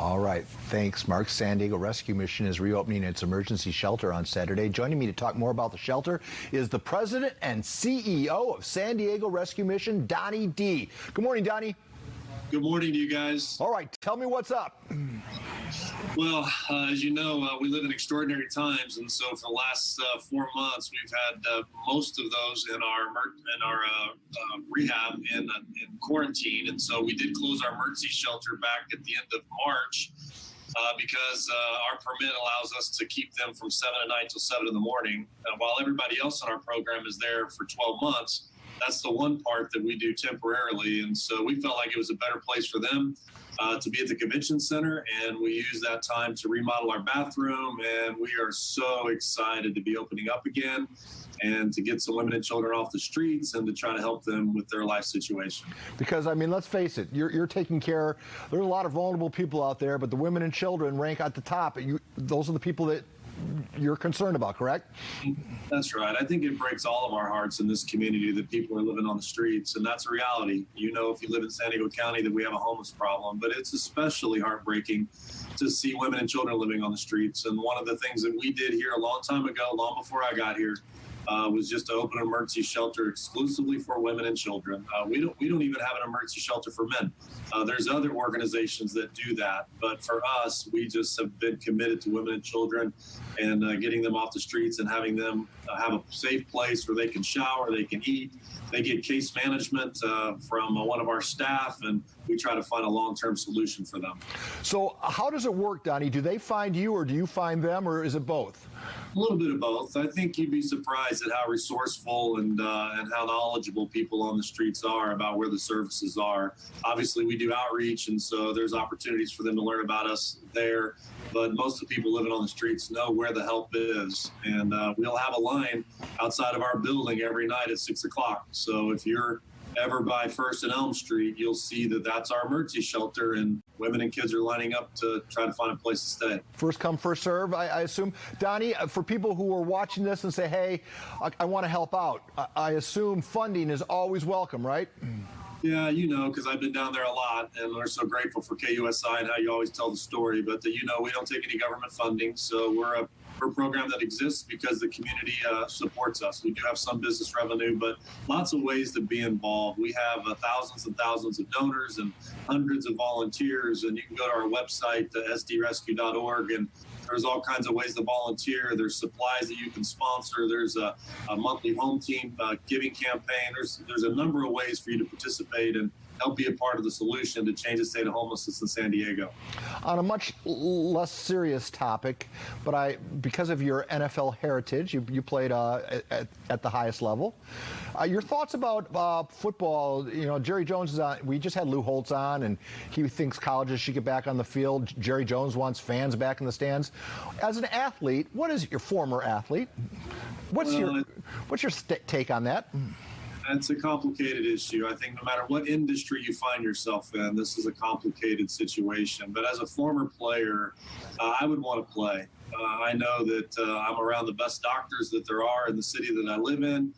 All right, thanks, Mark. San Diego Rescue Mission is reopening its emergency shelter on Saturday. Joining me to talk more about the shelter is the president and CEO of San Diego Rescue Mission, Donnie D. Good morning, Donnie. Good morning to you guys. All right, tell me what's up. Well, as you know, we live in extraordinary times, and so for the last 4 months, we've had most of those in our rehab in quarantine, and so we did close our emergency shelter back at the end of March because our permit allows us to keep them from 7 at night till 7 in the morning, while everybody else in our program is there for 12 months. That's the one part that we do temporarily, and so we felt like it was a better place for them to be at the convention center, and we use that time to remodel our bathroom, and we are so excited to be opening up again and to get some women and children off the streets and to try to help them with their life situation. Because, I mean, let's face it, you're taking care, there's a lot of vulnerable people out there, but the women and children rank at the top. Those are the people that you're concerned about, correct? That's right. I think it breaks all of our hearts in this community that people are living on the streets, and that's a reality. You know, if you live in San Diego County, that we have a homeless problem, but it's especially heartbreaking to see women and children living on the streets. And one of the things that we did here a long time ago, long before I got here, was just to open an emergency shelter exclusively for women and children. We don't even have an emergency shelter for men. There's other organizations that do that, but for us, we just have been committed to women and children and getting them off the streets and having them have a safe place where they can shower, they can eat, they get case management from one of our staff, and we try to find a long-term solution for them. So how does it work, Donnie? Do they find you, or do you find them, or is it both? A little bit of both. I think you'd be surprised at how resourceful and how knowledgeable people on the streets are about where the services are. Obviously, we do outreach, and so there's opportunities for them to learn about us there. But most of the people living on the streets know where the help is, and we'll have a line outside of our building every night at 6 o'clock. So if you're ever by First and Elm Street, you'll see that that's our emergency shelter, and women and kids are lining up to try to find a place to stay. First come, first serve, I assume. Donnie, for people who are watching this and say, hey, I want to help out, I assume funding is always welcome, right? Yeah, you know, because I've been down there a lot, and we're so grateful for KUSI and how you always tell the story. But, you know, we don't take any government funding, so we're a program that exists because the community supports us. We do have some business revenue, but lots of ways to be involved. We have thousands and thousands of donors and hundreds of volunteers, and you can go to our website, sdrescue.org, and there's all kinds of ways to volunteer. There's supplies that you can sponsor. There's a monthly home team giving campaign. There's a number of ways for you to participate and help be a part of the solution to change the state of homelessness in San Diego. On a much less serious topic, but because of your NFL heritage, you played at the highest level. Your thoughts about football? You know, Jerry Jones is on. We just had Lou Holtz on, and he thinks colleges should get back on the field. Jerry Jones wants fans back in the stands. As an athlete, what is your former athlete? What's your take on that? It's a complicated issue. I think no matter what industry you find yourself in, this is a complicated situation. But as a former player, I would want to play. I know that I'm around the best doctors that there are in the city that I live in,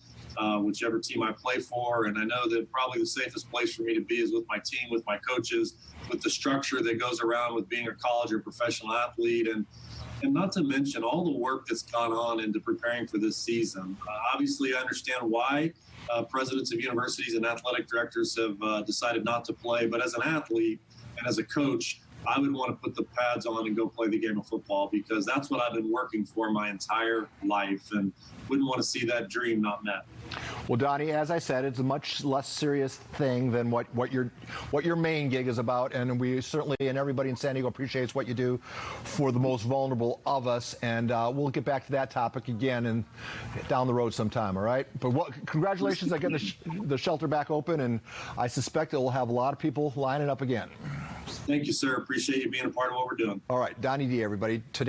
whichever team I play for. And I know that probably the safest place for me to be is with my team, with my coaches, with the structure that goes around with being a college or professional athlete. And not to mention all the work that's gone on into preparing for this season. Obviously, I understand why presidents of universities and athletic directors have decided not to play. But as an athlete and as a coach, I would want to put the pads on and go play the game of football, because that's what I've been working for my entire life, and wouldn't want to see that dream not met. Well, Donnie, as I said, it's a much less serious thing than what your main gig is about, and we certainly, and everybody in San Diego appreciates what you do for the most vulnerable of us, and we'll get back to that topic again and down the road sometime, all right? But congratulations on getting the shelter back open, and I suspect it will have a lot of people lining up again. Thank you, sir. Appreciate you being a part of what we're doing. All right, Donnie D, everybody. Today.